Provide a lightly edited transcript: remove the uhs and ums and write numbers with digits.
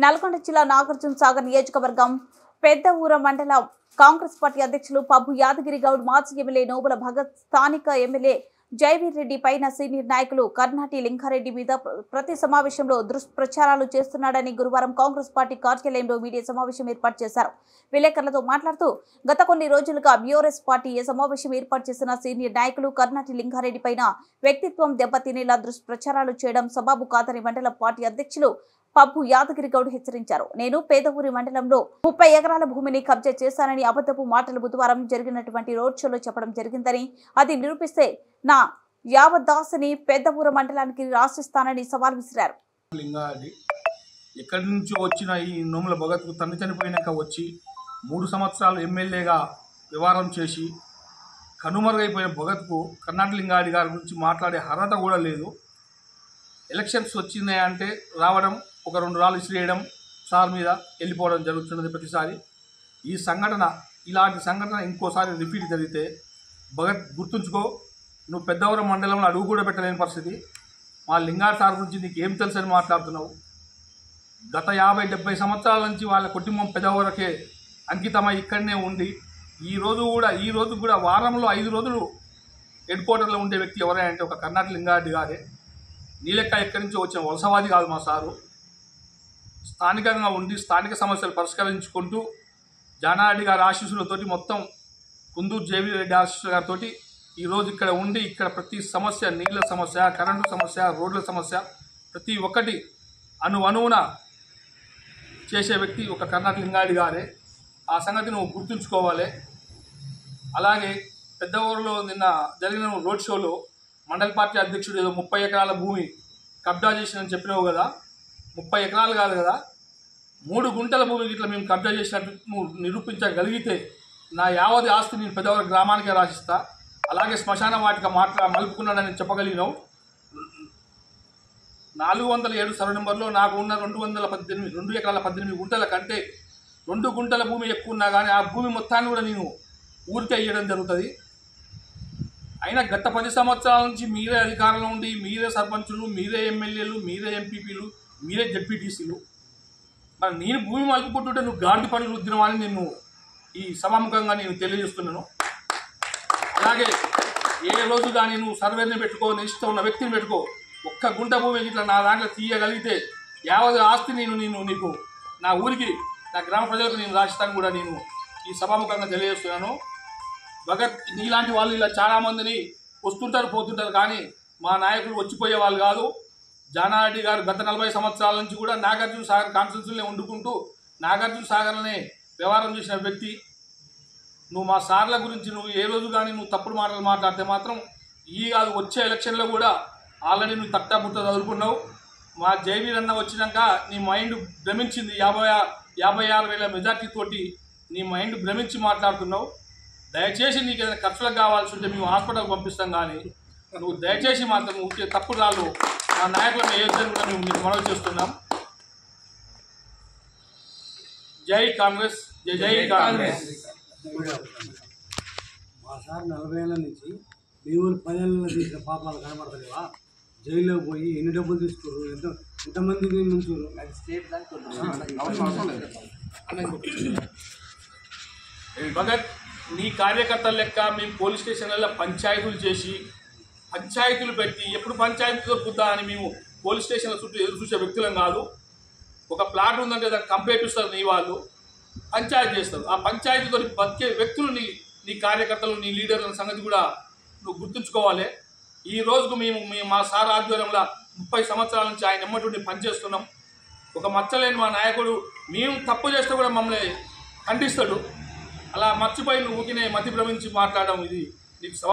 నల్గొండ జిల్లా నాగార్జున సాగర్ నియోజకవర్గం పెద్దఊర మండల కాంగ్రెస్ పార్టీ అధ్యక్షులు పబ్బు యాదగిరి గౌడ్, మాజీ ఎమ్మెల్యే నోబుల భగత్, స్థానిక ఎమ్మెల్యే జైవీర్ రెడ్డి పైన సీనియర్ నాయకులు కర్నాటి లింగారెడ్డి మీద ప్రతి సమావేశంలో దుష్ప్రచారాలు చేస్తున్నాడని గురువారం కాంగ్రెస్ పార్టీ కార్యాలయంలో మీడియా సమావేశం ఏర్పాటు చేశారు. విలేకరులతో మాట్లాడుతూ గత కొన్ని రోజులుగా బీఆర్ఎస్ పార్టీ సమావేశం ఏర్పాటు చేసిన సీనియర్ నాయకులు కర్నాటి లింగారెడ్డి పైన వ్యక్తిత్వం దెబ్బతినేలా దుష్ప్రచారాలు చేయడం సబాబు కాదని మండల పార్టీ అధ్యక్షులు పబ్బు యాదగిరి గౌడ్ హెచ్చరించారు. నేను పేదఊరి మండలంలో 30 ఎకరాల భూమిని కబ్జా చేశానని అబద్ధపు మాటలు బుధవారం జరిగినటువంటి రోడ్ షోలో చెప్పడం జరిగిందని, అది నిరూపిస్తే నా యావదాసని పెద్దఊర మండలానికి రాసిస్తానని సవాల్ విసిరారు. ఎక్కడి నుంచి వచ్చిన ఈ నోముల భగత్కు తండ్రి చనిపోయినాక వచ్చి 3 సంవత్సరాలు ఎమ్మెల్యేగా వ్యవహారం చేసి కనుమరుగైపోయిన భగత్కు కర్నాటి లింగారెడ్డి గారి గురించి మాట్లాడే అర్హత కూడా లేదు. ఎలక్షన్స్ వచ్చినాయంటే రావడం, ఒక 2 రాళ్ళు ఇసిరేయడం, సార్ మీద వెళ్ళిపోవడం జరుగుతున్నది ప్రతిసారి. ఈ సంఘటన, ఇలాంటి సంఘటన ఇంకోసారి రిపీట్ జరిగితే భగత్ గుర్తుంచుకో, నువ్వు పెద్దవరం మండలంలో అడుగు కూడా పెట్టలేని పరిస్థితి. మా లింగారెడ్డి సార్ గురించి నీకు ఏం తెలుసని మాట్లాడుతున్నావు? గత 50-70 సంవత్సరాల నుంచి వాళ్ళ కుటుంబం పెద్దవరకే అంకితమై ఇక్కడనే ఉండి ఈ రోజు కూడా వారంలో 5 రోజులు హెడ్ క్వార్టర్లో ఉండే వ్యక్తి ఎవరే అంటే ఒక కర్నాటి లింగారెడ్డి గారే. నీ లెక్క ఎక్కడి నుంచో వచ్చిన వలసవాది కాదు మా సారు. స్థానికంగా ఉండి స్థానిక సమస్యలు పరిష్కరించుకుంటూ జానారెడ్డి గారి ఆశీస్సులతోటి, మొత్తం కుందూరు జైవీర్ రెడ్డి ఆశీస్సుల గారితో ఈరోజు ఇక్కడ ఉండి ఇక్కడ ప్రతి సమస్య, నీళ్ళ సమస్య, కరెంటు సమస్య, రోడ్ల సమస్య, ప్రతి ఒక్కటి అణువున చేసే వ్యక్తి ఒక కర్నాటి లింగారెడ్డి గారే. ఆ సంగతి నువ్వు గుర్తుంచుకోవాలి. అలాగే పెద్ద ఊరిలో నిన్న జరిగిన రోడ్ షోలో మండల పార్టీ అధ్యక్షుడు ఏదో 30 ఎకరాల భూమి కబ్జా చేసినని చెప్పినావు కదా. 30 ఎకరాలు కాదు కదా, 3 గుంటల భూమి ఇట్లా మేము కబ్జా చేసినట్టు నువ్వు నిరూపించగలిగితే నా యావది ఆస్తి నేను పెద్దవారి గ్రామానికే రాసిస్తా. అలాగే శ్మశాన వాటిక మలుపుకున్నాడని చెప్పగలిగినావు. 407 సర్వే నెంబర్లో నాకు ఉన్న 2 ఎకరాల 18 గుంటల కంటే 2 గుంటల భూమి ఎక్కువ ఉన్నా కానీ ఆ భూమి మొత్తాన్ని కూడా నేను ఊరికే ఇవ్వడం జరుగుతుంది. అయినా గత 10 సంవత్సరాల నుంచి మీరే అధికారంలో ఉండి, మీరే సర్పంచులు, మీరే ఎమ్మెల్యేలు, మీరే ఎంపీపీలు, మీరే జడ్పీటీసీలు, మరి నేను భూమి మలుపుకుంటుంటే నువ్వు గాడిద పనులు రుద్దినవాలని నేను ఈ సభాముఖంగా నేను తెలియజేస్తున్నాను. అలాగే ఏ రోజు కానీ నువ్వు సర్వేని పెట్టుకో, నిష్ట ఉన్న వ్యక్తిని పెట్టుకో, 1 గుంట భూమి ఇట్లా నా దాంట్లో తీయగలిగితే యావత్ ఆస్తి నీకు నా ఊరికి, నా గ్రామ ప్రజలకు నేను రాసిస్తాను కూడా నేను ఈ సభాముఖంగా తెలియజేస్తున్నాను. భగత్, నీలాంటి వాళ్ళు ఇలా చాలామందిని వస్తుంటారు పోతుంటారు, కానీ మా నాయకులు వచ్చిపోయే వాళ్ళు కాదు. జానారెడ్డి గారు గత 40 సంవత్సరాల నుంచి కూడా నాగార్జున సాగర్ కాన్స్టిట్యూన్సీలో వండుకుంటూ నాగార్జున సాగర్నే వ్యవహారం చేసిన వ్యక్తి. నువ్వు మా సార్ల గురించి నువ్వు ఏ రోజు కానీ నువ్వు తప్పుడు మాటలు మాట్లాడితే మాత్రం కాదు, వచ్చే ఎలక్షన్లో కూడా ఆల్రెడీ నువ్వు తట్టాబుట్ట చదువుకున్నావు. మా జైవీర్ అన్న వచ్చినాక నీ మైండ్ భ్రమించింది. 56,000 మెజార్టీతోటి నీ మైండ్ భ్రమించి మాట్లాడుతున్నావు. దయచేసి నీకు ఏదైనా ఖర్చులకు కావాల్సి ఉంటే మేము హాస్పిటల్కి పంపిస్తాం, కానీ నువ్వు దయచేసి మాత్రం తప్పుడు రాళ్ళు మా నాయకులను వేయొద్దని కూడా మేము నీకు మనవి చేస్తున్నాం. జై కాంగ్రెస్, జై కాంగ్రెస్. మా సార్ 40 ఏళ్ళ నుంచి మీ ఊరు 10 ఏళ్ళలో తీసిన పాపాలు కనబడతలేవా? జైల్లో పోయి ఎన్ని డబ్బులు తీసుకోరు, ఎంతమందికి ముంచారు? భగత్, నీ కార్యకర్తల లెక్క మేము పోలీస్ స్టేషన్లలో పంచాయతీలు చేసి, పంచాయతీలు పెట్టి ఎప్పుడు పంచాయతీ దొరుకుతా అని మేము పోలీస్ స్టేషన్ల చుట్టూ ఎదురు చూసే వ్యక్తులం కాదు. ఒక ప్లాట్ ఉందంటే దాన్ని కంప్లైంట్ నీ వాళ్ళు పంచాయతీ చేస్తారు. ఆ పంచాయతీతో బతికే వ్యక్తులు నీ కార్యకర్తలు, నీ లీడర్ల సంగతి కూడా నువ్వు గుర్తుంచుకోవాలి. ఈ రోజుకు మేము మా సార్ ఆధ్వర్యంలో 30 సంవత్సరాల నుంచి ఆయన ఎమ్మటి పనిచేస్తున్నాం. ఒక మచ్చలేని మా నాయకుడు మేము తప్పు చేస్తే కూడా మమ్మల్ని ఖండిస్తాడు. అలా మర్చిపోయి నువ్వు ఊకినే మతి భ్రమించి మాట్లాడడం ఇది నీకు